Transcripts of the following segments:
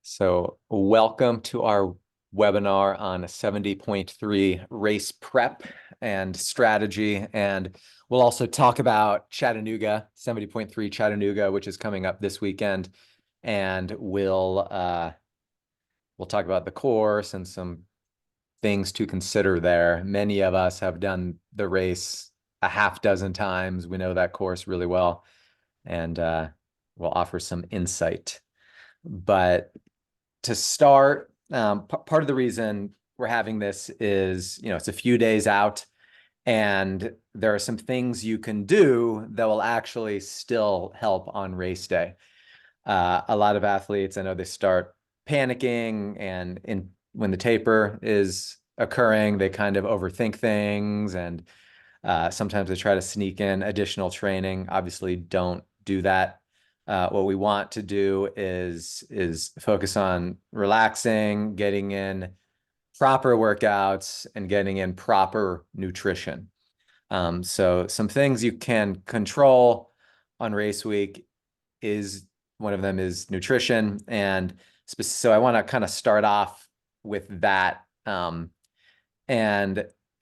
So welcome to our webinar on 70.3 race prep and strategy. And we'll also talk about Chattanooga, 70.3 Chattanooga, which is coming up this weekend. And we'll talk about the course and some things to consider there. Many of us have done the race a half dozen times. We know that course really well, and we'll offer some insight. But to start, part of the reason we're having this is, it's a few days out, and there are some things you can do that will actually still help on race day. A lot of athletes, I know they start panicking, and when the taper is occurring, they kind of overthink things, and sometimes they try to sneak in additional training. Obviously, don't do that. What we want to do is focus on relaxing, getting in proper workouts, and getting in proper nutrition. So some things you can control on race week is one of them is nutrition. And so I want to kind of start off with that. And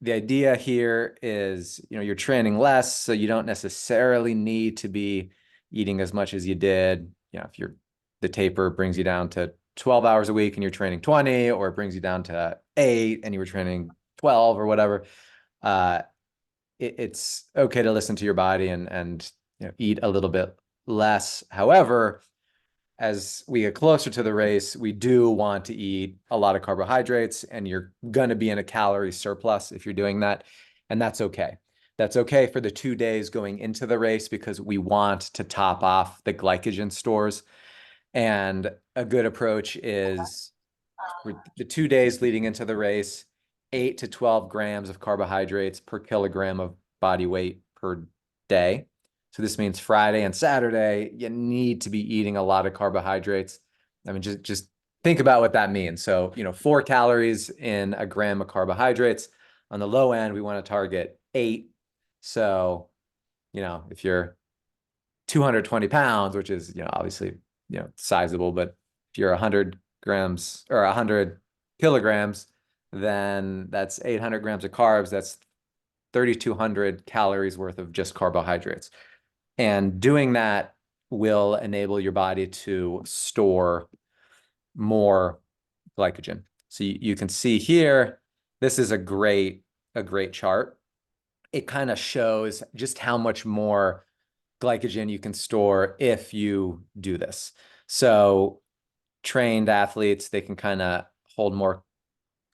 the idea here is, you're training less, so you don't necessarily need to be eating as much as you did. If the taper brings you down to 12 hours a week and you're training 20, or it brings you down to 8 and you were training 12 or whatever, it's okay to listen to your body and eat a little bit less. However, as we get closer to the race, we do want to eat a lot of carbohydrates, and you're going to be in a calorie surplus if you're doing that. And that's okay. That's okay for the 2 days going into the race, because we want to top off the glycogen stores. And a good approach is, for the 2 days leading into the race, 8 to 12 grams of carbohydrates per kilogram of body weight per day. So this means Friday and Saturday, you need to be eating a lot of carbohydrates. I mean, just think about what that means. So, 4 calories in a gram of carbohydrates. On the low end, we want to target 8. So, if you're 220 pounds, which is, obviously, sizable, but if you're 100 grams or 100 kilograms, then that's 800 grams of carbs. That's 3,200 calories worth of just carbohydrates. And doing that will enable your body to store more glycogen. So you can see here, this is a great chart. It kind of shows just how much more glycogen you can store if you do this. So trained athletes, they can kind of hold more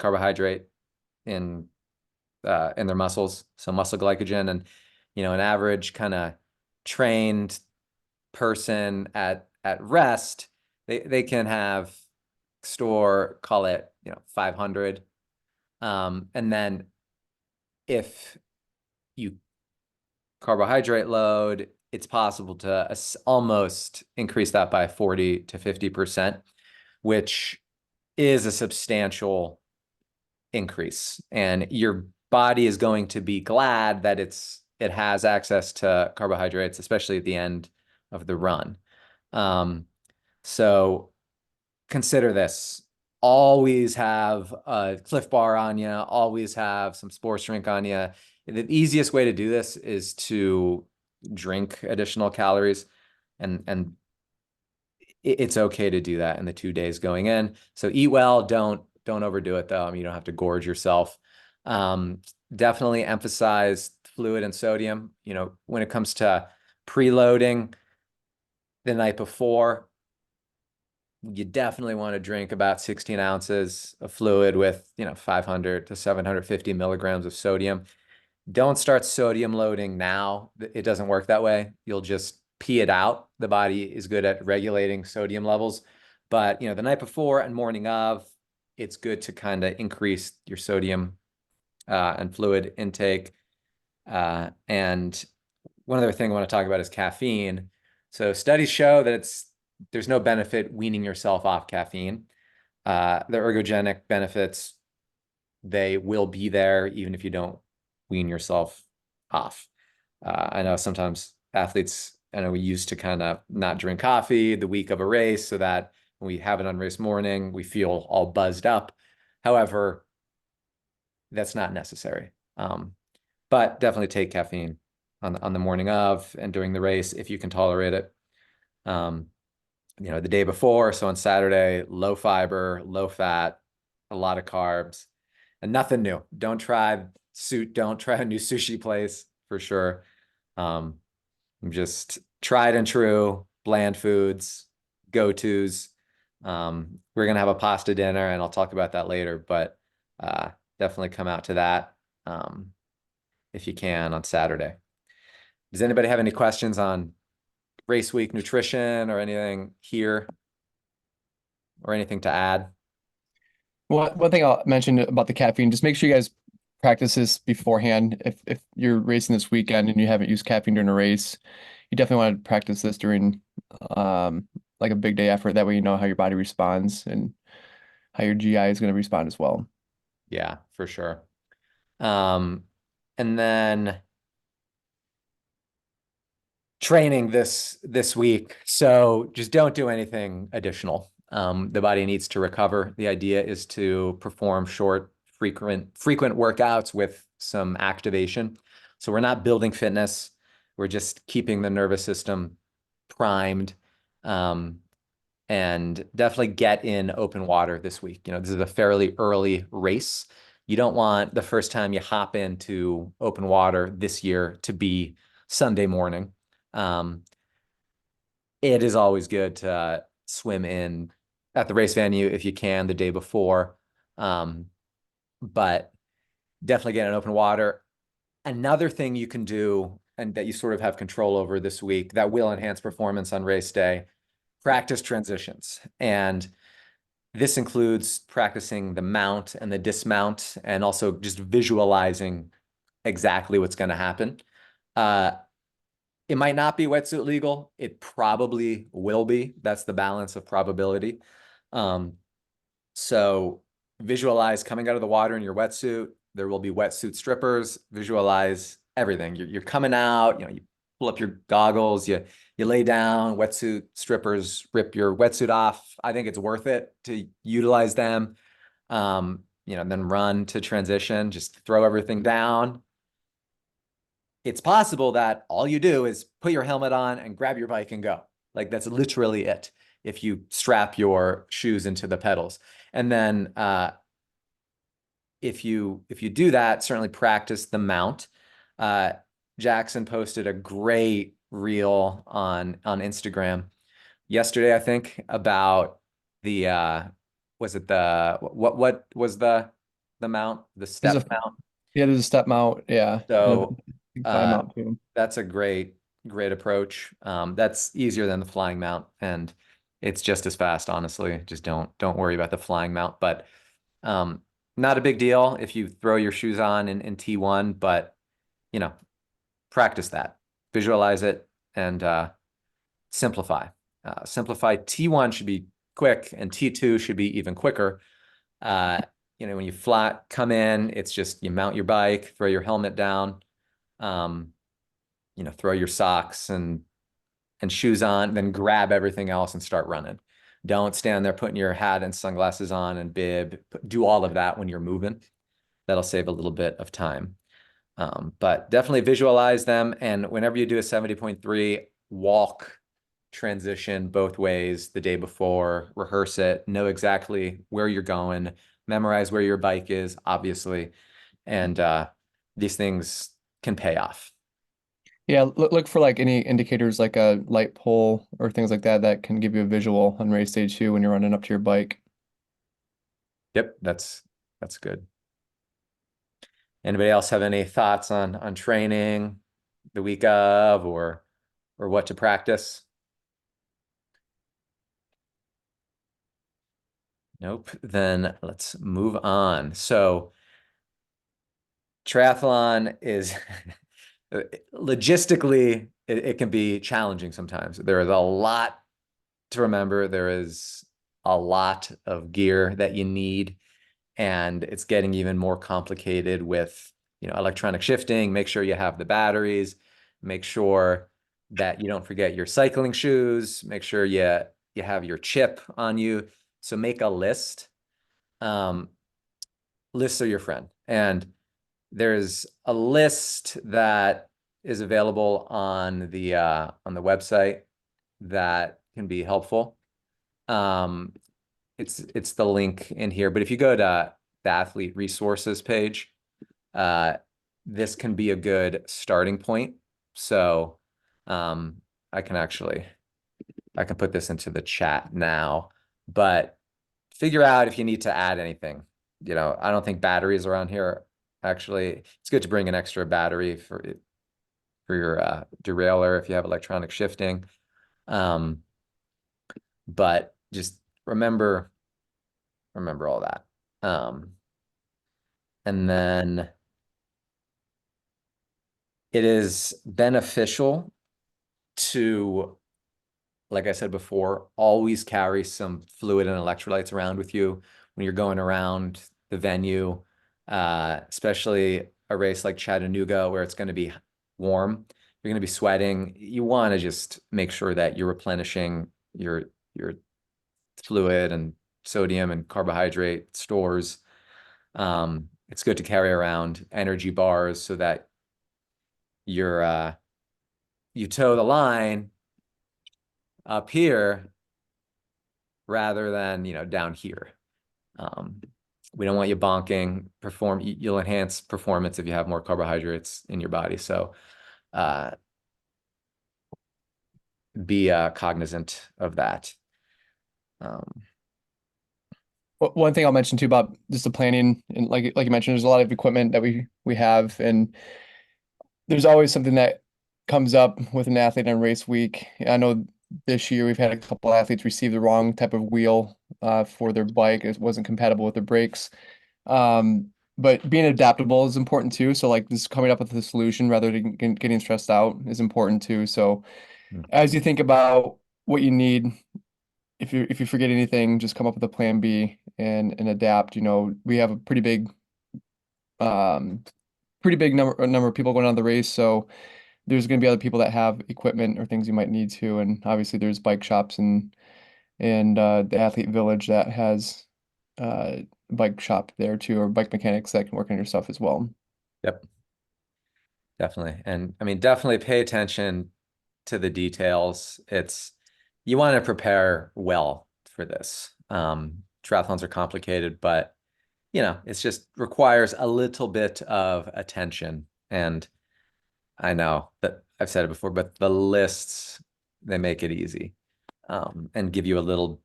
carbohydrate in their muscles, so muscle glycogen. And an average kind of trained person at rest, they can have store, call it 500, and then if you carbohydrate load, it's possible to almost increase that by 40 to 50%, which is a substantial increase. And your body is going to be glad that it has access to carbohydrates, especially at the end of the run. So consider this. Always have a Cliff Bar on you, always have some sports drink on you. The easiest way to do this is to drink additional calories, and it's okay to do that in the 2 days going in. So eat well, don't overdo it though. I mean, you don't have to gorge yourself. Definitely emphasize fluid and sodium. When it comes to preloading the night before, you definitely want to drink about 16 ounces of fluid with 500 to 750 milligrams of sodium. Don't start sodium loading now. It doesn't work that way. You'll just pee it out. The body is good at regulating sodium levels. But the night before and morning of, it's good to kind of increase your sodium and fluid intake. And one other thing I want to talk about is caffeine. So studies show that there's no benefit weaning yourself off caffeine. The ergogenic benefits, they will be there even if you don't wean yourself off. I know sometimes athletes, we used to kind of not drink coffee the week of a race so that We have it on race morning. We feel all buzzed up. However, that's not necessary. But definitely take caffeine on the morning of and during the race if you can tolerate it. The day before, so on Saturday, low fiber, low fat, a lot of carbs, and nothing new. Don't try a new sushi place for sure. Just tried and true, bland foods, go-tos. We're gonna have a pasta dinner, and I'll talk about that later, but definitely come out to that if you can on Saturday. Does anybody have any questions on race week nutrition or anything here or anything to add? Well, one thing I'll mention about the caffeine, just make sure you guys practice this beforehand. If you're racing this weekend and you haven't used caffeine during a race, you definitely want to practice this during like a big day effort. That way you know how your body responds and how your GI is going to respond as well. Yeah, for sure. And then training this week. So just don't do anything additional. The body needs to recover. The idea is to perform short, frequent workouts with some activation. So we're not building fitness. We're just keeping the nervous system primed. And definitely get in open water this week. This is a fairly early race. You don't want the first time you hop into open water this year to be Sunday morning. It is always good to swim in at the race venue if you can the day before. But definitely get in open water. Another thing you can do and that you sort of have control over this week that will enhance performance on race day, practice transitions. And this includes practicing the mount and the dismount and also just visualizing exactly what's going to happen. It might not be wetsuit legal. It probably will be. That's the balance of probability. So visualize coming out of the water in your wetsuit. There will be wetsuit strippers. Visualize everything. You're coming out, you pull up your goggles, you lay down, wetsuit strippers rip your wetsuit off. I think it's worth it to utilize them. Then run to transition, just throw everything down. It's possible that all you do is put your helmet on and grab your bike and go. Like that's literally it. If you strap your shoes into the pedals. And then if you do that, certainly practice the mount. Jackson posted a great reel on Instagram yesterday, I think, about the was it the what was the mount, the There's step a mount? Yeah, there's a step mount, yeah, and a So climb uh mount too. that's a great approach. That's easier than the flying mount, and it's just as fast, honestly. Just don't worry about the flying mount, but um, not a big deal if you throw your shoes on in T1, but you know, practice that, visualize it, and simplify. Simplify. T1 should be quick, and T2 should be even quicker. When you come in, it's just you mount your bike, throw your helmet down, throw your socks and shoes on, then grab everything else and start running. Don't stand there putting your hat and sunglasses on and bib. Do all of that when you're moving. That'll save a little bit of time. But definitely visualize them. And whenever you do a 70.3, walk transition both ways the day before, rehearse it, know exactly where you're going, memorize where your bike is, obviously. And these things can pay off. Yeah, look for like any indicators like a light pole or things like that that can give you a visual on race day two when you're running up to your bike. Yep, that's good. Anybody else have any thoughts on training the week of or what to practice? Nope. Then let's move on. So triathlon is logistically, it can be challenging sometimes. There is a lot to remember. There is a lot of gear that you need, and it's getting even more complicated with, electronic shifting. Make sure you have the batteries. Make sure that you don't forget your cycling shoes. Make sure you you have your chip on you. So make a list. Lists are your friend. And there's a list that is available on the website that can be helpful. It's the link in here, but if you go to the athlete resources page, this can be a good starting point. So I can put this into the chat now, but figure out if you need to add anything. I don't think batteries around here. Actually, it's good to bring an extra battery for your derailleur if you have electronic shifting. But just remember all that. And then it is beneficial to, like I said before, always carry some fluid and electrolytes around with you when you're going around the venue, especially a race like Chattanooga where it's going to be warm. You're going to be sweating. You want to just make sure that you're replenishing your fluid and sodium and carbohydrate stores. It's good to carry around energy bars so that you toe the line up here rather than down here. We don't want you bonking. You'll enhance performance if you have more carbohydrates in your body. So be cognizant of that. One thing I'll mention too about just the planning, and like you mentioned, there's a lot of equipment that we have, and there's always something that comes up with an athlete on race week. I know this year we've had a couple athletes receive the wrong type of wheel for their bike. It wasn't compatible with their brakes. But being adaptable is important too. So like just coming up with a solution rather than getting stressed out is important too. So as you think about what you need, if you forget anything, just come up with a plan B and adapt. We have a um pretty big number of people going on the race, so there's going to be other people that have equipment or things you might need to, and obviously there's bike shops and the athlete village that has bike shop there too, or bike mechanics that can work on your stuff as well. Yep, definitely. And I mean, definitely pay attention to the details. You want to prepare well for this. Triathlons are complicated, but it's just requires a little bit of attention. And I know that I've said it before, but the lists, they make it easy, and give you a little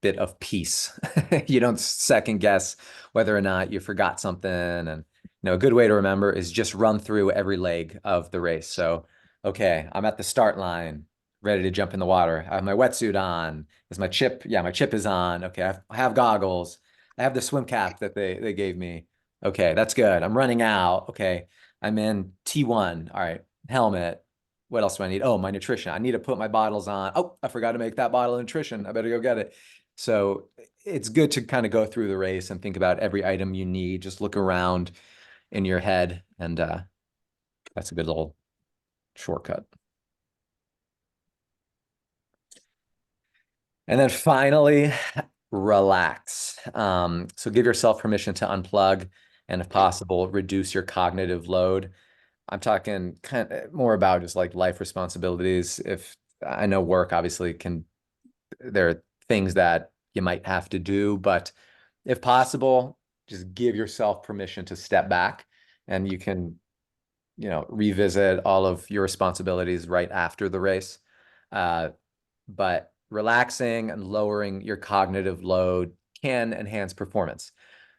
bit of peace. You don't second guess whether or not you forgot something. And a good way to remember is just run through every leg of the race. So, okay, I'm at the start line, ready to jump in the water. I have my wetsuit on. Is my chip? Yeah, my chip is on. Okay, I have goggles. I have the swim cap that they gave me. Okay, that's good. I'm running out. Okay, I'm in T1. All right, helmet. What else do I need? Oh, my nutrition. I need to put my bottles on. Oh, I forgot to make that bottle of nutrition. I better go get it. So it's good to kind of go through the race and think about every item you need. Just look around in your head, and that's a good little shortcut. And then finally, relax. So give yourself permission to unplug and, if possible, reduce your cognitive load. I'm talking kind of more about just like life responsibilities. If I know work obviously there are things that you might have to do, but if possible, just give yourself permission to step back, and you can, revisit all of your responsibilities right after the race. But relaxing and lowering your cognitive load can enhance performance.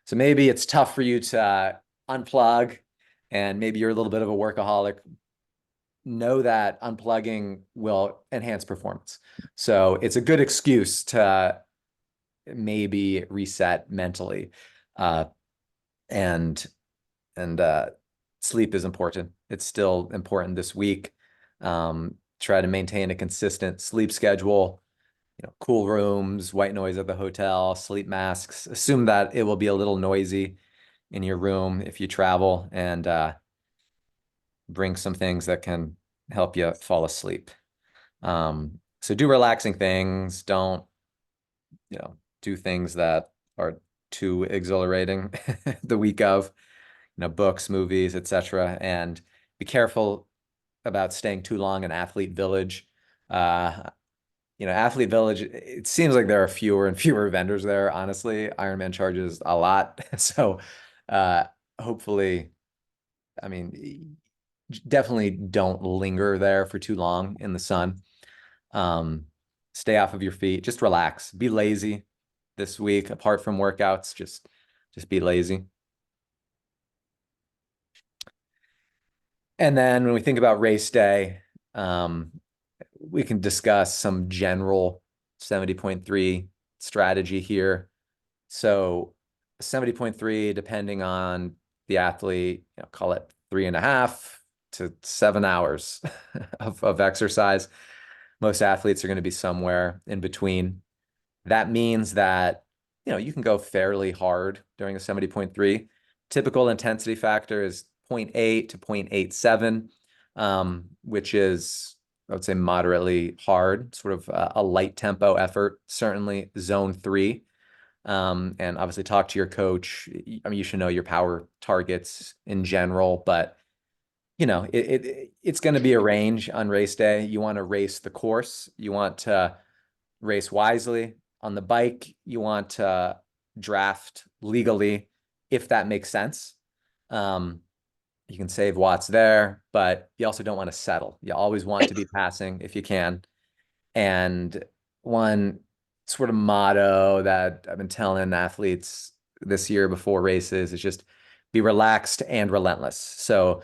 So maybe it's tough for you to unplug, and maybe you're a little bit of a workaholic. Know that unplugging will enhance performance. So it's a good excuse to maybe reset mentally. And sleep is important. It's still important this week. Try to maintain a consistent sleep schedule, cool rooms, white noise at the hotel, sleep masks. Assume that it will be a little noisy in your room if you travel, and bring some things that can help you fall asleep. So do relaxing things. Don't, do things that are too exhilarating the week of, books, movies, etc. And be careful about staying too long in Athlete Village. Uh, Athlete Village, it seems like there are fewer and fewer vendors there, honestly. Ironman charges a lot. So uh, hopefully, I mean, definitely don't linger there for too long in the sun. Um, Stay off of your feet. Just relax. Be lazy this week, apart from workouts. Just be lazy. And then when we think about race day, um, we can discuss some general 70.3 strategy here. So 70.3, depending on the athlete, call it 3.5 to 7 hours of exercise. Most athletes are going to be somewhere in between. That means that, you can go fairly hard during a 70.3. Typical intensity factor is 0.8 to 0.87, which is, I would say, moderately hard, sort of a light tempo effort, certainly zone 3. And obviously talk to your coach. I mean, you should know your power targets in general, but it's going to be a range on race day. You want to race the course. You want to race wisely. On the bike, you want to draft legally, if that makes sense. Um, you can save watts there, but you also don't want to settle. You always want to be passing if you can. And one sort of motto that I've been telling athletes this year before races is just be relaxed and relentless. So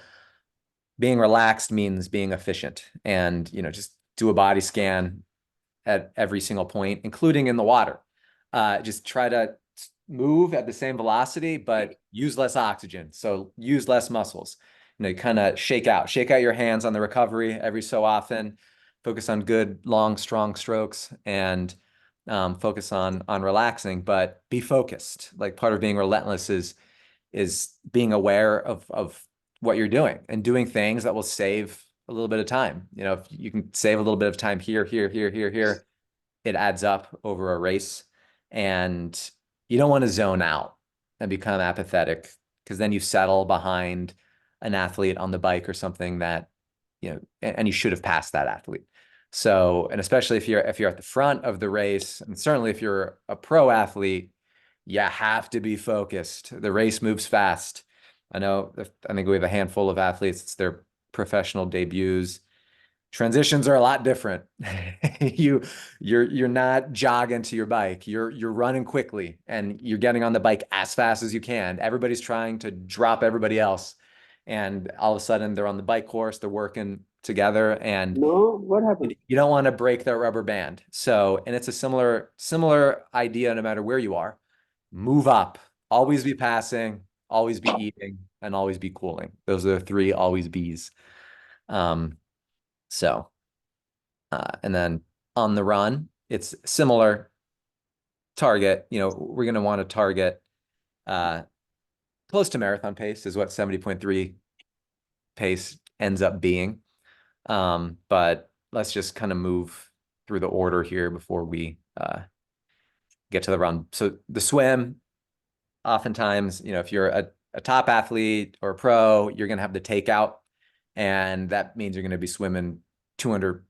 being relaxed means being efficient and, just do a body scan at every single point, including in the water. Just try to move at the same velocity, but use less oxygen. So use less muscles. You kind of shake out your hands on the recovery every so often. Focus on good, long, strong strokes, and focus on relaxing. But be focused. Like part of being relentless is being aware of what you're doing and doing things that will save a little bit of time. If you can save a little bit of time here, here, here, here, here, it adds up over a race. And you don't want to zone out and become apathetic because then you settle behind an athlete on the bike or something that, and you should have passed that athlete. So, and especially if you're at the front of the race, and certainly if you're a pro athlete, you have to be focused. The race moves fast. I think we have a handful of athletes, it's their professional debuts. Transitions are a lot different. You're not jogging to your bike. You're running quickly and you're getting on the bike as fast as you can. Everybody's trying to drop everybody else. And all of a sudden they're on the bike course, they're working together, and No, what happened? you don't want to break that rubber band. So, and it's a similar idea no matter where you are. Move up, always be passing, always be eating, and always be cooling. Those are the three always bees. Um, so and then on the run, it's similar target. We're going to want to target uh, close to marathon pace is what 70.3 pace ends up being. But let's just kind of move through the order here before we get to the run. So the swim, oftentimes, if you're a top athlete or a pro, you're going to have the takeout. And that means you're going to be swimming 200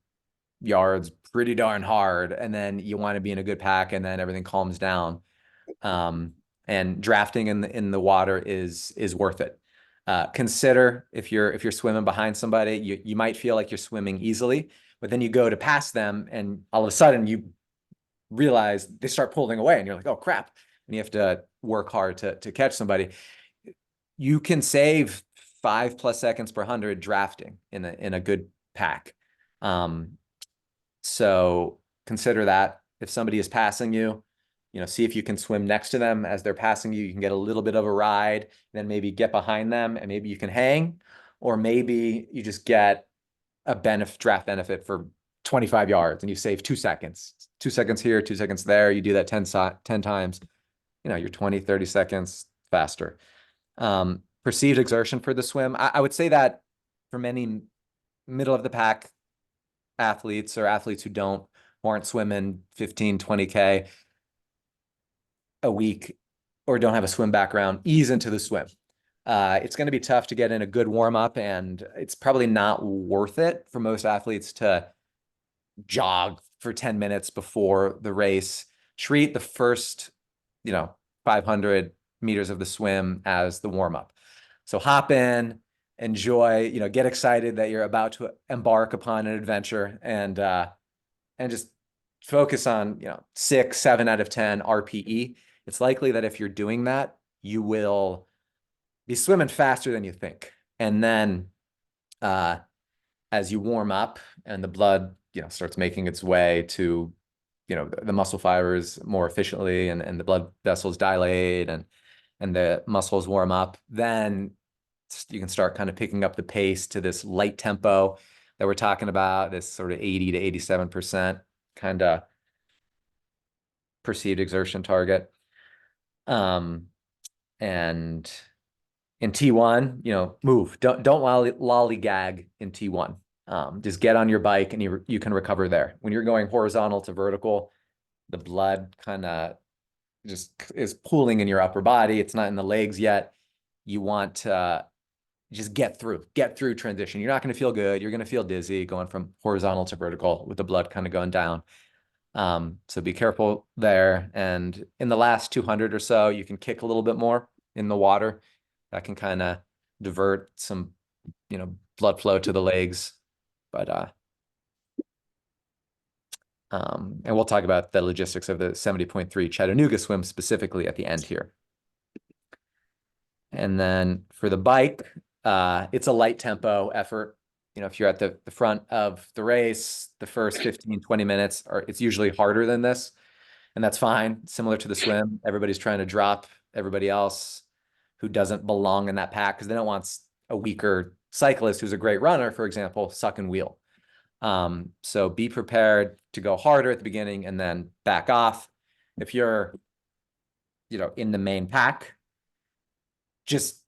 yards pretty darn hard, and then you want to be in a good pack, and then everything calms down. And drafting in the water is worth it. Consider if you're swimming behind somebody, you might feel like you're swimming easily, but then you go to pass them, and all of a sudden you realize they start pulling away, and you're like, oh crap, and you have to work hard to catch somebody. You can save 5+ seconds per 100 drafting in a good pack. So consider that if somebody is passing you, see if you can swim next to them as they're passing you. You can get a little bit of a ride, then maybe get behind them, and maybe you can hang, or maybe you just get a draft benefit for 25 yards and you save 2 seconds. 2 seconds here, 2 seconds there. You do that 10 times, you're 20, 30 seconds faster. Perceived exertion for the swim. I would say that for many middle of the pack athletes or athletes who don't aren't swimming 15, 20K a week or don't have a swim background, ease into the swim. It's going to be tough to get in a good warm up, and it's probably not worth it for most athletes to jog for 10 minutes before the race. Treat the first, 500 meters of the swim as the warm up. So hop in, enjoy, get excited that you're about to embark upon an adventure, and just focus on, 6, 7 out of 10 RPE. It's likely that if you're doing that, you will be swimming faster than you think. And then as you warm up and the blood, starts making its way to, the muscle fibers more efficiently, and the blood vessels dilate, and the muscles warm up, then you can start kind of picking up the pace to this light tempo that we're talking about, this sort of 80 to 87% kind of perceived exertion target. And in T1, move. Don't lollygag in T1. Just get on your bike and you can recover there. When you're going horizontal to vertical, the blood kind of just is pooling in your upper body. It's not in the legs yet. You want to just get through transition. You're not going to feel good. You're going to feel dizzy going from horizontal to vertical with the blood kind of going down. So be careful there. And in the last 200 or so, you can kick a little bit more in the water. That can kind of divert some, blood flow to the legs. But and we'll talk about the logistics of the 70.3 Chattanooga swim specifically at the end here. And then for the bike, it's a light tempo effort. If you're at the front of the race, the first 15, 20 minutes it's usually harder than this. And that's fine. Similar to the swim, everybody's trying to drop everybody else who doesn't belong in that pack, because they don't want a weaker cyclist who's a great runner, for example, suck and wheel. So be prepared to go harder at the beginning and then back off. If you're, in the main pack, just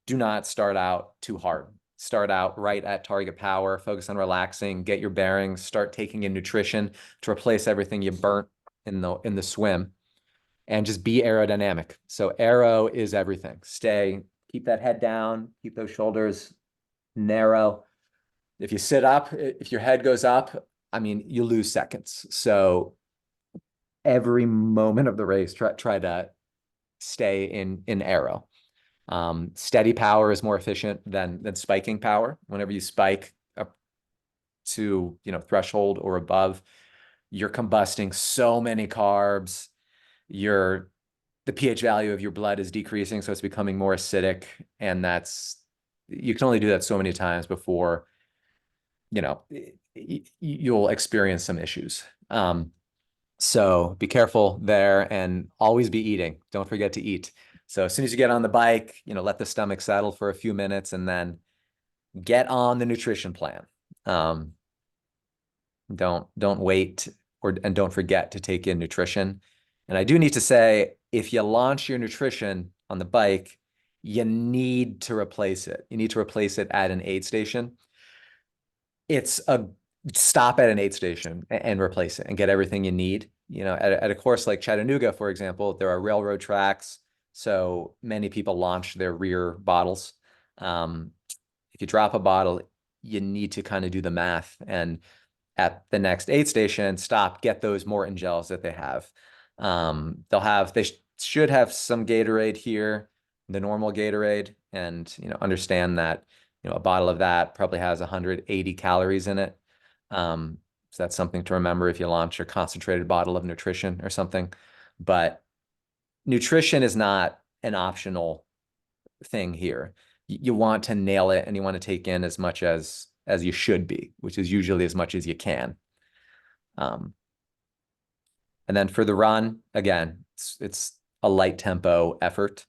do not start out too hard. Start out right at target power, focus on relaxing, get your bearings, start taking in nutrition to replace everything you burnt in the swim, and just be aerodynamic. So aero is everything. Keep that head down, keep those shoulders narrow. If you sit up, if your head goes up, you lose seconds. So every moment of the race, try to stay in aero. Steady power is more efficient than spiking power. Whenever you spike up to, threshold or above, you're combusting so many carbs. The pH value of your blood is decreasing, so it's becoming more acidic, and you can only do that so many times before, you'll experience some issues. So be careful there, and always be eating. Don't forget to eat. So as soon as you get on the bike, let the stomach settle for a few minutes, and then get on the nutrition plan. Don't wait, and don't forget to take in nutrition. And I do need to say, if you launch your nutrition on the bike, you need to replace it. You need to replace it at an aid station. Stop at an aid station and replace it and get everything you need. At a course like Chattanooga, for example, there are railroad tracks. So many people launch their rear bottles. If you drop a bottle, you need to kind of do the math, and at the next aid station, stop, get those Morton gels that they have. They should have some Gatorade here, the normal Gatorade, and understand that a bottle of that probably has 180 calories in it. So that's something to remember if you launch a concentrated bottle of nutrition or something. But nutrition is not an optional thing here. You want to nail it, and you want to take in as much as you should be, which is usually as much as you can. And then for the run, again, it's a light tempo effort.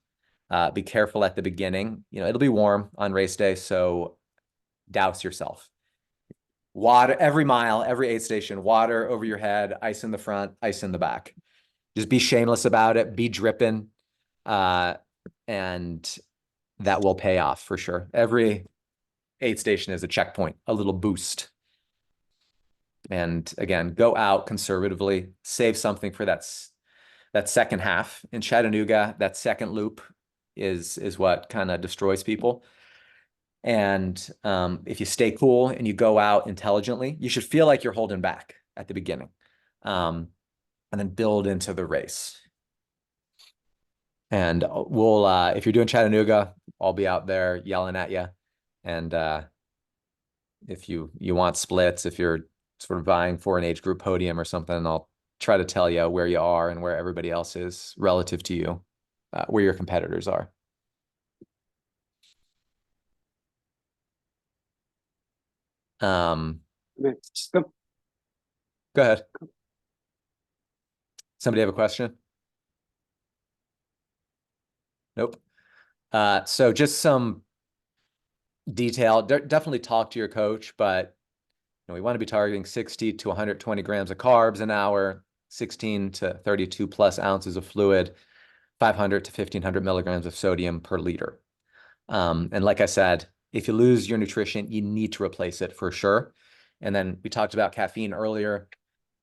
Be careful at the beginning. It'll be warm on race day, so douse yourself. Water every mile, every aid station, water over your head, ice in the front, ice in the back. Just be shameless about it. Be dripping, and that will pay off for sure. Every aid station is a checkpoint, a little boost. And again, go out conservatively, save something for that second half. In Chattanooga, that second loop is what kind of destroys people. And if you stay cool and you go out intelligently, you should feel like you're holding back at the beginning, and then build into the race. And if you're doing Chattanooga, I'll be out there yelling at you. And if you want splits, if you're sort of vying for an age group podium or something, I'll try to tell you where you are and where everybody else is relative to you, where your competitors are. Um, Go. Go ahead. Somebody have a question? Nope. So just some detail. Definitely talk to your coach, but we want to be targeting 60 to 120 grams of carbs an hour, 16 to 32 plus ounces of fluid, 500 to 1500 milligrams of sodium per liter. And like I said, if you lose your nutrition, you need to replace it for sure. And then we talked about caffeine earlier.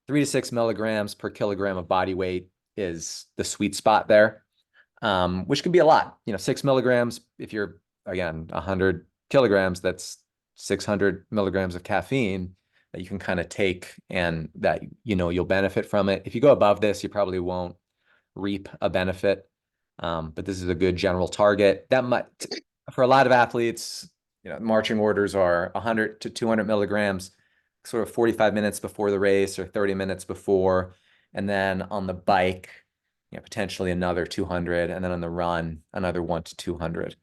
3 to 6 milligrams per kilogram of body weight is the sweet spot there, which can be a lot. 6 milligrams, if you're, again, 100 kilograms, that's 600 milligrams of caffeine that you can kind of take and that, you'll benefit from it. If you go above this, you probably won't reap a benefit. But this is a good general target. That might, for a lot of athletes, marching orders are 100 to 200 milligrams, sort of 45 minutes before the race or 30 minutes before. And then on the bike, potentially another 200. And then on the run, another 1 to 200.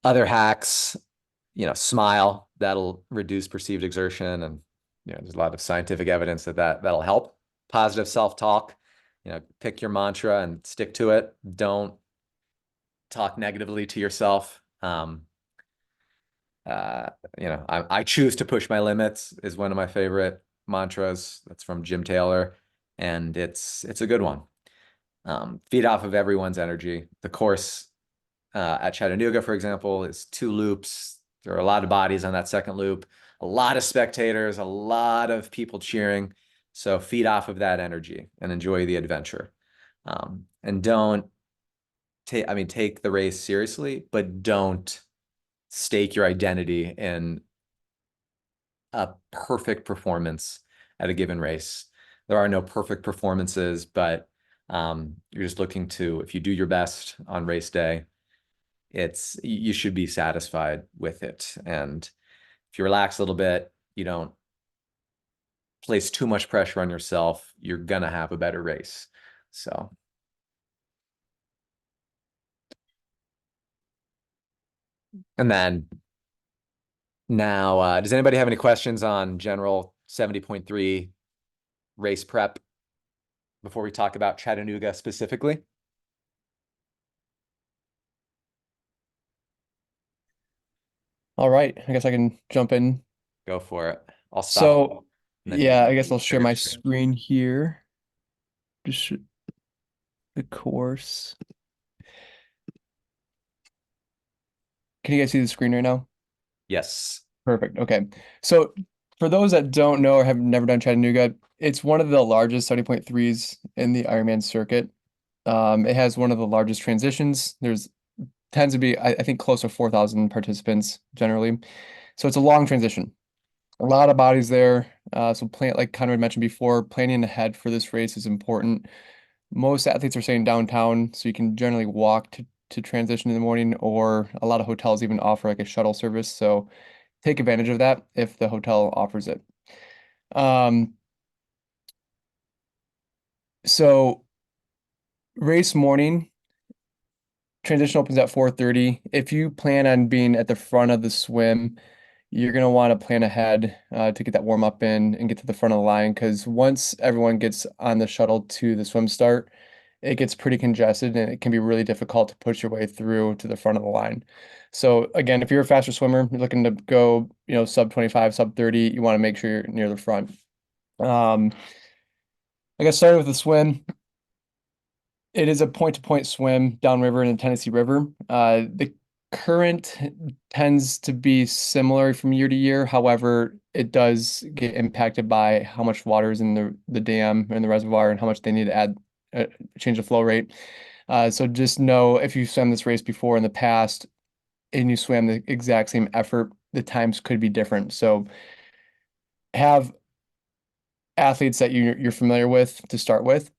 Other hacks, smile, that'll reduce perceived exertion. And, there's a lot of scientific evidence that'll help. Positive self-talk, pick your mantra and stick to it. Don't talk negatively to yourself. I choose to push my limits is one of my favorite mantras. That's from Jim Taylor, and it's a good one. Feed off of everyone's energy. The course at Chattanooga, for example, is 2 loops. There are a lot of bodies on that second loop, a lot of spectators, a lot of people cheering. So feed off of that energy and enjoy the adventure. And don't take the race seriously, but don't stake your identity in a perfect performance at a given race. There are no perfect performances, but you're just looking to, if you do your best on race day, you should be satisfied with it. And if you relax a little bit, you don't place too much pressure on yourself, you're gonna have a better race. So and then now, does anybody have any questions on general 70.3 race prep before we talk about Chattanooga specifically? All right, I guess I can jump in. Go for it. I'll stop. So, And then yeah, you I guess I'll share your my screen. screen here. Just the course. Can you guys see the screen right now? Yes. Perfect. Okay. So for those that don't know or have never done Chattanooga, it's one of the largest 70.3s in the Ironman circuit. It has one of the largest transitions. There's tends to be, I think, close to 4,000 participants generally. So it's a long transition. A lot of bodies there. So like Conrad mentioned before, planning ahead for this race is important. Most athletes are staying downtown, so you can generally walk to transition in the morning, or a lot of hotels even offer like a shuttle service. So take advantage of that if the hotel offers it. Um, so race morning, transition opens at 4:30. If you plan on being at the front of the swim, you're going to want to plan ahead to get that warm up in and get to the front of the line, because once everyone gets on the shuttle to the swim start, it gets pretty congested and it can be really difficult to push your way through to the front of the line. So again, if you're a faster swimmer, you're looking to go, sub 25, sub 30, you want to make sure you're near the front. I guess starting with the swim, it is a point-to-point swim downriver in the Tennessee River. The current tends to be similar from year to year. However, it does get impacted by how much water is in the dam and the reservoir and how much they need to add, change the flow rate. So just know if you swam this race before in the past and you swam the exact same effort, the times could be different. So have athletes that you're familiar with to start with,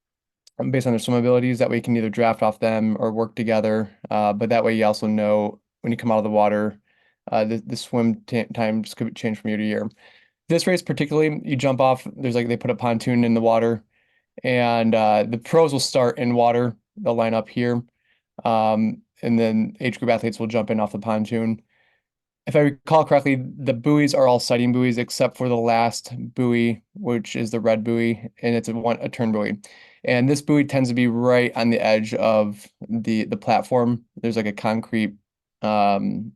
based on their swim abilities. That way you can either draft off them or work together. But that way you also know when you come out of the water, the times could change from year to year. This race particularly, you jump off, there's like they put a pontoon in the water, and the pros will start in water. They'll line up here. And then age group athletes will jump in off the pontoon. If I recall correctly, the buoys are all sighting buoys except for the last buoy, which is the red buoy, and it's a turn buoy. And this buoy tends to be right on the edge of the platform. There's like a concrete pad,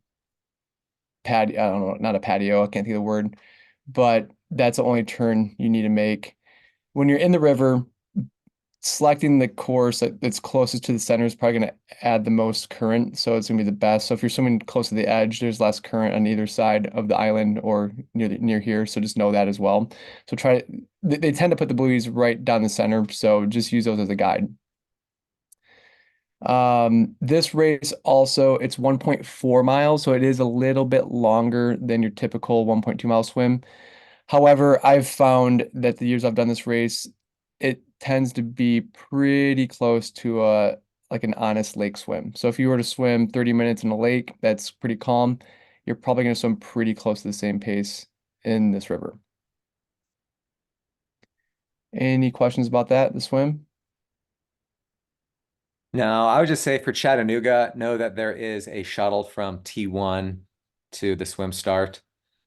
I don't know, not a patio, I can't think of the word, but that's the only turn you need to make. When you're in the river, selecting the course that's closest to the center is probably going to add the most current, so it's going to be the best. So if you're swimming close to the edge, there's less current on either side of the island or near here, so just know that as well. So they tend to put the buoys right down the center, so just use those as a guide. This race also, it's 1.4 miles, so it is a little bit longer than your typical 1.2 mile swim. However, I've found that the years I've done this race, it tends to be pretty close to a like an honest lake swim. So if you were to swim 30 minutes in a lake, that's pretty calm. You're probably going to swim pretty close to the same pace in this river. Any questions about that, the swim? No, I would just say for Chattanooga, know that there is a shuttle from T1 to the swim start.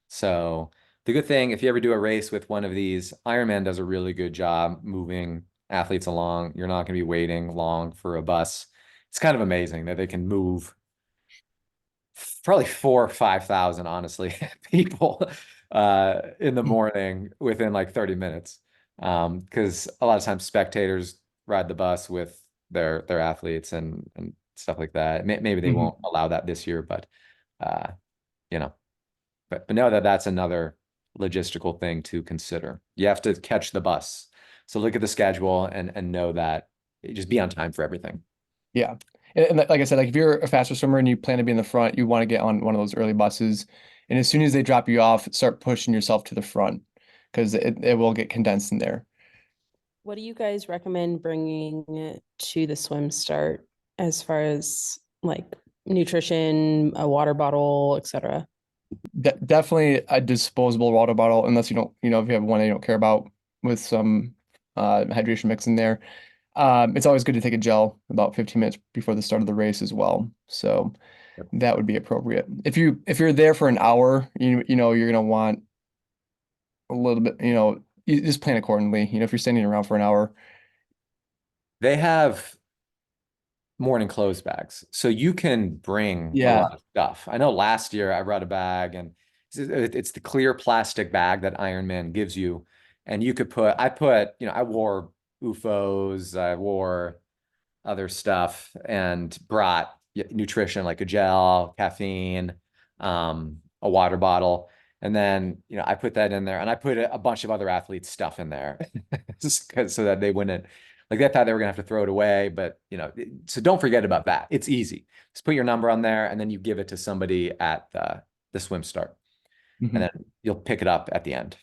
So the good thing, if you ever do a race with one of these, Ironman does a really good job moving athletes along. You're not going to be waiting long for a bus. It's kind of amazing that they can move probably 4 or 5 thousand, honestly, people in the morning within like 30 minutes. Because a lot of times spectators ride the bus with their athletes and stuff like that. Maybe they Mhm. won't allow that this year, but uh, you know, but know that that's another logistical thing to consider. You have to catch the bus. So look at the schedule and know that just be on time for everything. Yeah. And like I said, like if you're a faster swimmer and you plan to be in the front, you want to get on one of those early buses. And as soon as they drop you off, start pushing yourself to the front because it will get condensed in there. What do you guys recommend bringing to the swim start as far as like nutrition, a water bottle, etc.? Definitely a disposable water bottle, unless you don't, if you have one that you don't care about with some hydration mix in there. It's always good to take a gel about 15 minutes before the start of the race as well. So that would be appropriate. If you're there for an hour, you're gonna want a little bit, you just plan accordingly. If you're standing around for an hour. They have morning clothes bags. So you can bring a Yeah. lot of stuff. I know last year I brought a bag and it's the clear plastic bag that Ironman gives you. And you could I wore UFOs, I wore other stuff and brought nutrition like a gel, caffeine, a water bottle. And then, I put that in there and I put a bunch of other athletes' stuff in there just so that they wouldn't, like they thought they were gonna have to throw it away. But, so don't forget about that. It's easy. Just put your number on there and then you give it to somebody at the swim start and Mhm. then you'll pick it up at the end.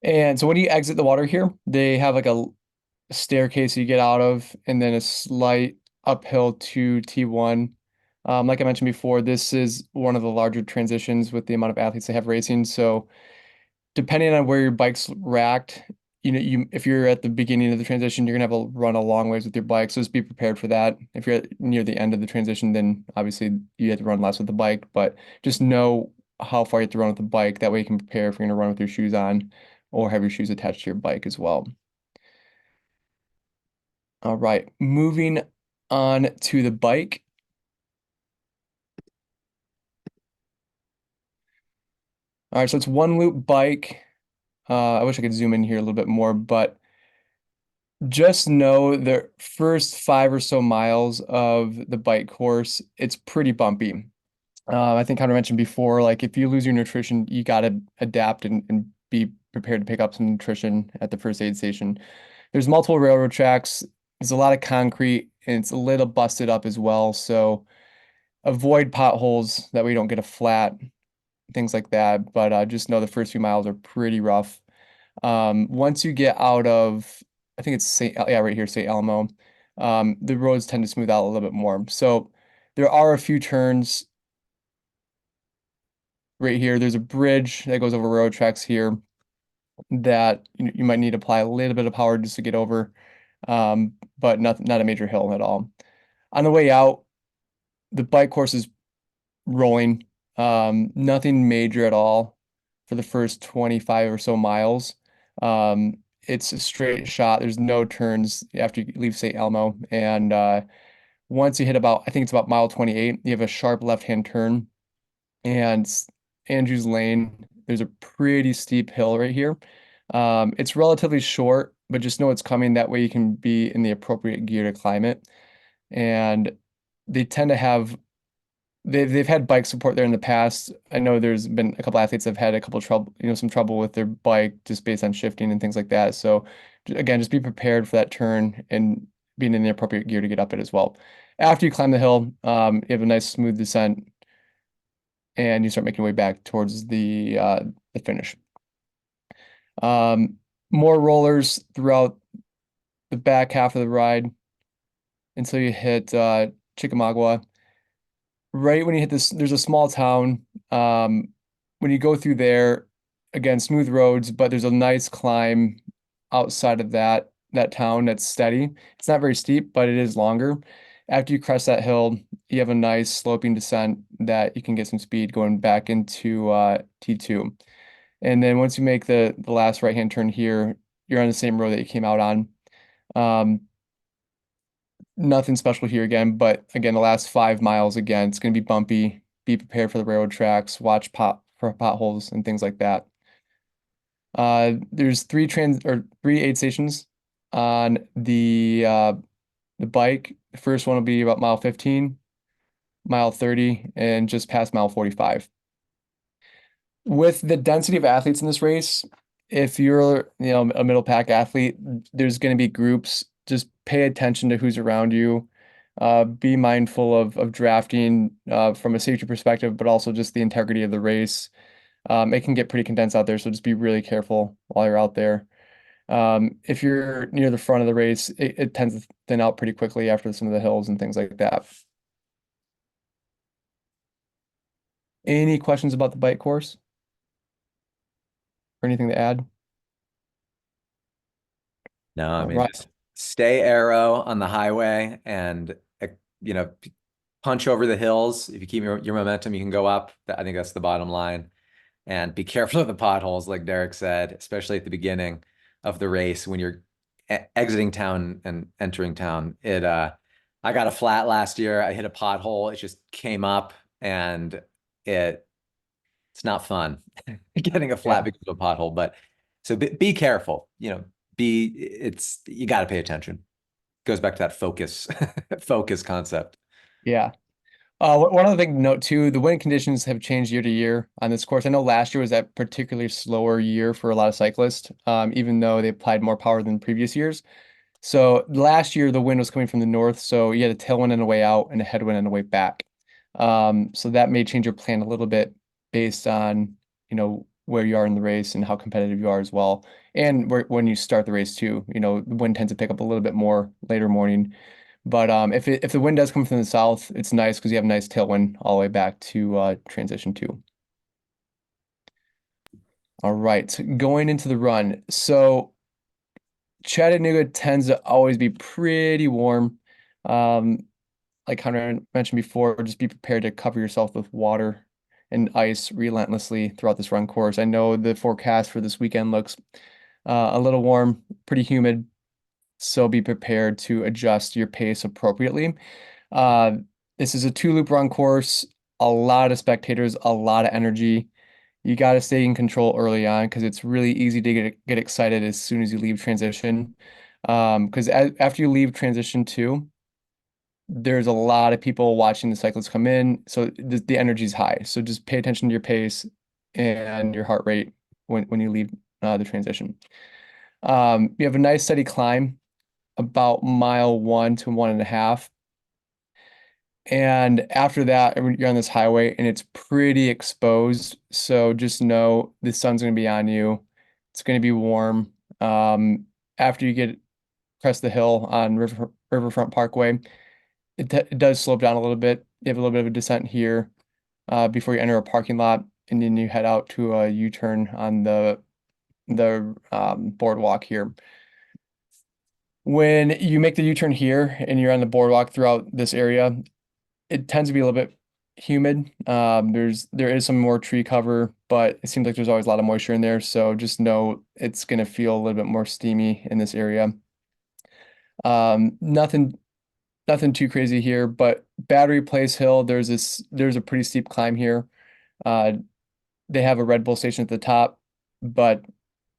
And so when you exit the water here, they have like a staircase you get out of, and then a slight uphill to T1. Like I mentioned before, this is one of the larger transitions with the amount of athletes they have racing. So depending on where your bike's racked, if you're at the beginning of the transition, you're gonna have to run a long ways with your bike. So just be prepared for that. If you're near the end of the transition, then obviously you have to run less with the bike, but just know how far you have to run with the bike. That way you can prepare if you're gonna run with your shoes on or have your shoes attached to your bike as well. All right, moving on to the bike. All right, so it's one loop bike. I wish I could zoom in here a little bit more, but Just know the first 5 or so miles of the bike course, it's pretty bumpy. I think Connor mentioned before, like if you lose your nutrition, you got to adapt and be prepared to pick up some nutrition at the first aid station. There's multiple railroad tracks. There's a lot of concrete and it's a little busted up as well. So avoid potholes that way you don't get a flat, things like that. But just know the first few miles are pretty rough. Once you get out of, I think it's yeah, right here, St. Elmo, the roads tend to smooth out a little bit more. So there are a few turns right here. There's a bridge that goes over railroad tracks here that you might need to apply a little bit of power just to get over, but not a major hill at all. On the way out, the bike course is rolling, nothing major at all for the first 25 or so miles. It's a straight shot. There's no turns after you leave St. Elmo. And once you hit about, I think it's about mile 28, you have a sharp left-hand turn. And Andrews Lane, there's a pretty steep hill right here. It's relatively short, but just know it's coming. That way you can be in the appropriate gear to climb it. And they tend to have they've had bike support there in the past. I know there's been a couple athletes that have had a couple trouble, some trouble with their bike just based on shifting and things like that. So again, just be prepared for that turn and being in the appropriate gear to get up it as well. After you climb the hill, you have a nice smooth descent and you start making your way back towards the finish. More rollers throughout the back half of the ride until you hit Chickamauga. Right when you hit this, there's a small town. When you go through there, again, smooth roads, but there's a nice climb outside of that town that's steady. It's not very steep, but it is longer. After you crest that hill, you have a nice sloping descent that you can get some speed going back into T2. And then once you make the last right-hand turn here, you're on the same road that you came out on. Nothing special here again, but again, the last 5 miles again, it's going to be bumpy. Be prepared for the railroad tracks. Watch for potholes and things like that. There's three aid stations on the bike. The first one will be about mile 15, mile 30, and just past mile 45. With the density of athletes in this race, if you're, a middle pack athlete, there's going to be groups. Just pay attention to who's around you. Be mindful of drafting from a safety perspective, but also just the integrity of the race. It can get pretty condensed out there, so just be really careful while you're out there. If you're near the front of the race, it tends to thin out pretty quickly after some of the hills and things like that. Any questions about the bike course? Or anything to add? No, I All mean, right. just stay arrow on the highway and, you know, punch over the hills. If you keep your momentum, you can go up. I think that's the bottom line. And be careful of the potholes, like Derek said, especially at the beginning of the race when you're exiting town and entering town. I got a flat last year. I hit a pothole. It just came up and it's not fun getting a flat Yeah. because of a pothole. But so be careful, you got to pay attention. Goes back to that focus, focus concept. Yeah. One other thing to note too, the wind conditions have changed year to year on this course. I know last year was that particularly slower year for a lot of cyclists, even though they applied more power than previous years. So last year the wind was coming from the north, so you had a tailwind on the way out and a headwind on the way back. So that may change your plan a little bit based on, where you are in the race and how competitive you are as well. And when you start the race too, the wind tends to pick up a little bit more later morning. But if the wind does come from the south, it's nice because you have a nice tailwind all the way back to transition two. All right, going into the run. So Chattanooga tends to always be pretty warm. Um, like Hunter mentioned before, just be prepared to cover yourself with water and ice relentlessly throughout this run course. I know the forecast for this weekend looks a little warm, pretty humid, so be prepared to adjust your pace appropriately. Uh, this is a two-loop run course, a lot of spectators, a lot of energy. You got to stay in control early on because it's really easy to get excited as soon as you leave transition. Because after you leave transition two, there's a lot of people watching the cyclists come in, so the energy is high. So just pay attention to your pace and your heart rate when you leave the transition. You have a nice steady climb about mile 1 to 1.5. And after that, you're on this highway and it's pretty exposed. So just know the sun's going to be on you. It's going to be warm. After you get crest the hill on Riverfront Parkway, it does slope down a little bit. You have a little bit of a descent here before you enter a parking lot, and then you head out to a U-turn on the boardwalk here. When you make the U-turn here and you're on the boardwalk throughout this area, it tends to be a little bit humid. There is some more tree cover, but it seems like there's always a lot of moisture in there. So just know it's gonna feel a little bit more steamy in this area. Nothing too crazy here, but Battery Place Hill, there's a pretty steep climb here. They have a Red Bull station at the top, but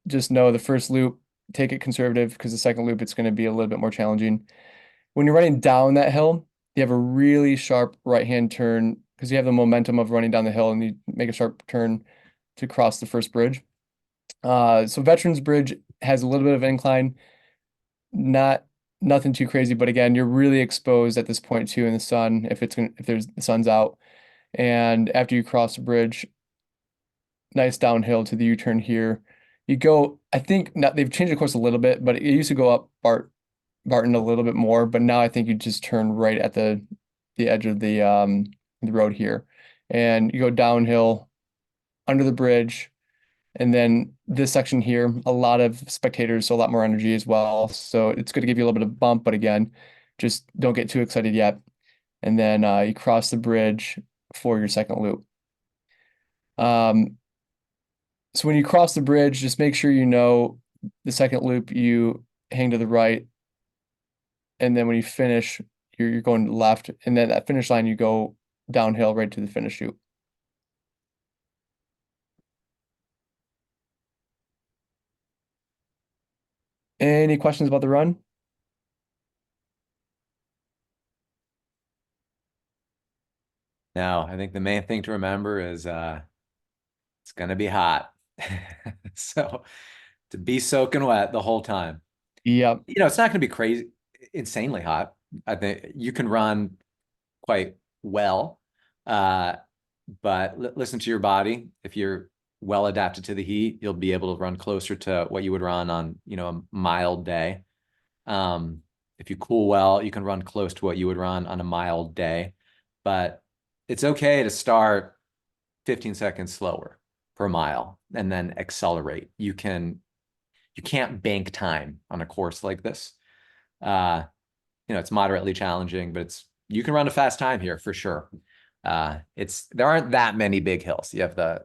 just know the first loop, take it conservative because the second loop it's going to be a little bit more challenging. When you're running down that hill, you have a really sharp right-hand turn because you have the momentum of running down the hill and you make a sharp turn to cross the first bridge. So Veterans Bridge has a little bit of incline, nothing too crazy, but again, you're really exposed at this point too in the sun if the sun's out. And after you cross the bridge, nice downhill to the U-turn here. You go, I think not, they've changed the course a little bit, but it used to go up Barton a little bit more, but now I think you just turn right at the edge of the road here. And you go downhill under the bridge. And then this section here, a lot of spectators, so a lot more energy as well. So it's going to give you a little bit of bump, but again, just don't get too excited yet. And then you cross the bridge for your second loop. So when you cross the bridge, just make sure you know the second loop you hang to the right. And then when you finish, you're going left. And then that finish line, you go downhill right to the finish chute. Any questions about the run? No, I think the main thing to remember is it's gonna be hot. So to be soaking wet the whole time. Yep. You know, it's not gonna be crazy, insanely hot. I think you can run quite well. But listen to your body. If you're well adapted to the heat, you'll be able to run closer to what you would run on, a mild day. If you cool well, you can run close to what you would run on a mild day. But it's okay to start 15 seconds slower per mile and then accelerate. You can't bank time on a course like this. It's moderately challenging, but you can run a fast time here for sure. There aren't that many big hills. You have the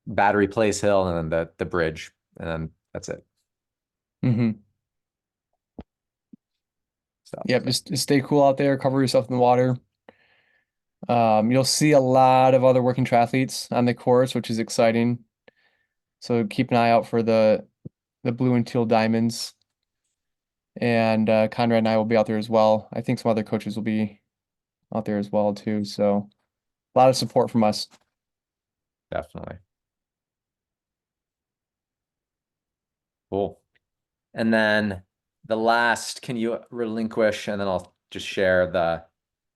Battery Place Hill and then the bridge, and then that's it. Mm-hmm. So Yep, just stay cool out there, cover yourself in the water. You'll see a lot of other working triathletes on the course, which is exciting. So keep an eye out for the blue and teal diamonds. And Conrad and I will be out there as well. I think some other coaches will be out there as well too. So a lot of support from us. definitely. Cool. And then the last, can you relinquish, and then I'll just share the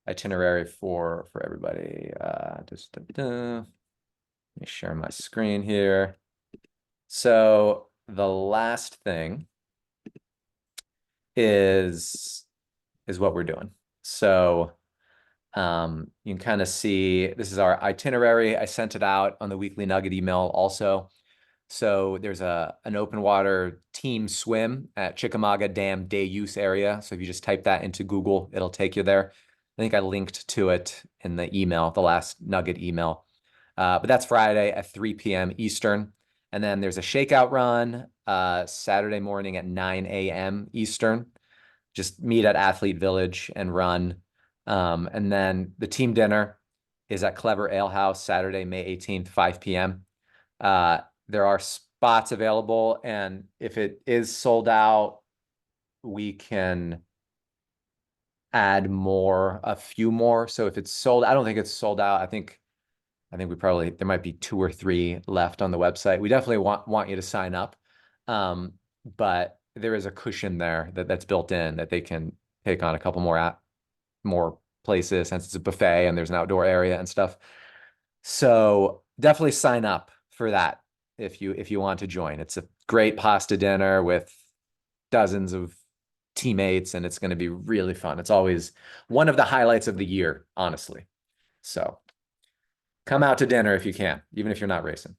itinerary for everybody. Let me share my screen here. So the last thing is what we're doing. So you can kind of see this is our itinerary. I sent it out on the weekly nugget email also. So there's an open water team swim at Chickamauga Dam Day Use Area. So if you just type that into Google, it'll take you there. I think I linked to it in the email, the last nugget email. But that's Friday at 3 p.m. Eastern. And then there's a shakeout run Saturday morning at 9 a.m. Eastern. Just meet at Athlete Village and run. And then the team dinner is at Clever Ale House Saturday, May 18th, 5 p.m. There are spots available, and if it is sold out, we can add a few more. So if it's sold, I don't think it's sold out. I think there might be 2 or 3 left on the website. We definitely want you to sign up. But there is a cushion there that's built in that they can take on a couple more places, since it's a buffet and there's an outdoor area and stuff. So definitely sign up for that if you want to join. It's a great pasta dinner with dozens of teammates, and it's going to be really fun. It's always one of the highlights of the year, honestly. So come out to dinner if you can, even if you're not racing.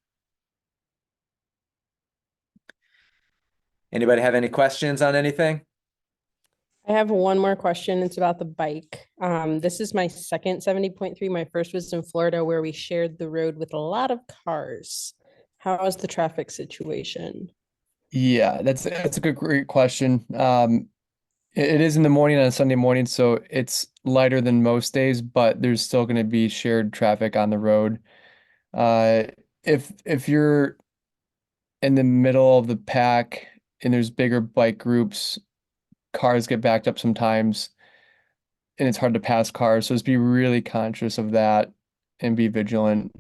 Anybody have any questions on anything? I have one more question. It's about the bike. This is my second 70.3. My first was in Florida, where we shared the road with a lot of cars. How is the traffic situation? Yeah, that's a great question. It is in the morning on a Sunday morning, so it's lighter than most days, but there's still going to be shared traffic on the road. Uh, if you're in the middle of the pack and there's bigger bike groups, cars get backed up sometimes, and it's hard to pass cars. So just be really conscious of that and be vigilant.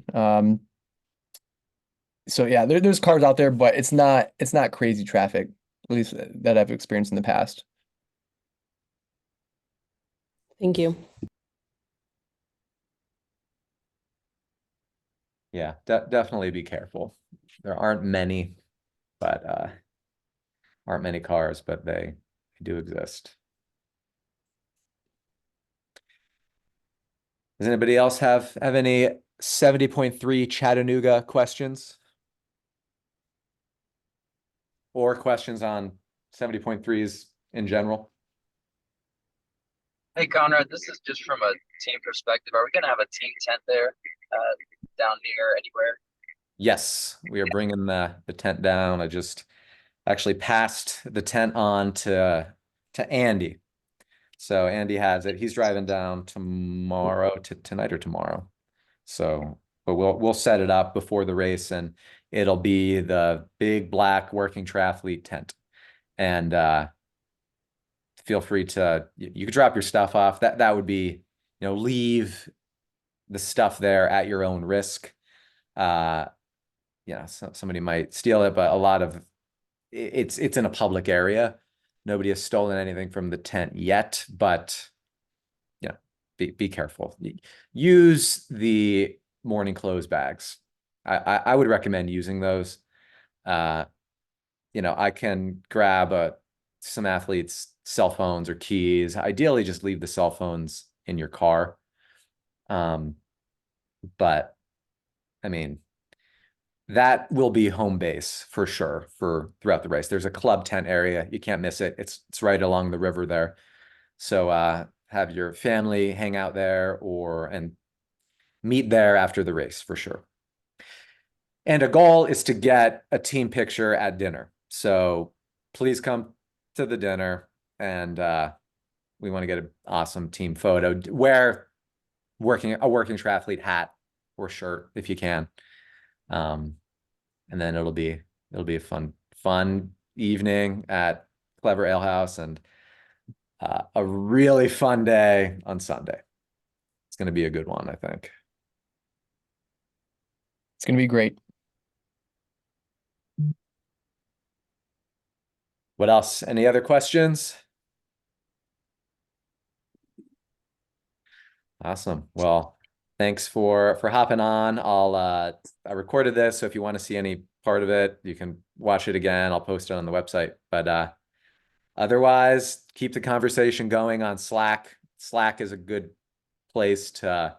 So yeah, there's cars out there, but it's not crazy traffic, at least that I've experienced in the past. Thank you. Yeah, definitely be careful. There aren't many, but aren't many cars, but they do exist. Does anybody else have any 70.3 Chattanooga questions? Or questions on 70.3s in general? Hey Conrad, this is just from a team perspective. Are we gonna have a team tent there, down near anywhere? Yes, we are bringing the tent down. I just actually passed the tent on to Andy. So Andy has it. He's driving down tonight or tomorrow. So, but we'll set it up before the race, and it'll be the big black working triathlete tent. And feel free to, you could drop your stuff off. That would be, leave the stuff there at your own risk. Somebody might steal it, but a lot of it's in a public area. Nobody has stolen anything from the tent yet, but be careful. Use the morning clothes bags. I would recommend using those. I can grab some athletes' cell phones or keys. Ideally, just leave the cell phones in your car. But I mean, that will be home base for sure for throughout the race. There's a club tent area. You can't miss it. It's right along the river there. So have your family hang out there and meet there after the race for sure. And a goal is to get a team picture at dinner. So please come to the dinner, and we want to get an awesome team photo. Wear a working triathlete hat or shirt if you can. And then it'll be a fun evening at Clever Ale House, and a really fun day on Sunday. It's going to be a good one, I think. It's going to be great. What else? Any other questions? Awesome. Well, thanks for hopping on. I recorded this, so if you want to see any part of it, you can watch it again. I'll post it on the website. But otherwise, keep the conversation going on Slack. Slack is a good place to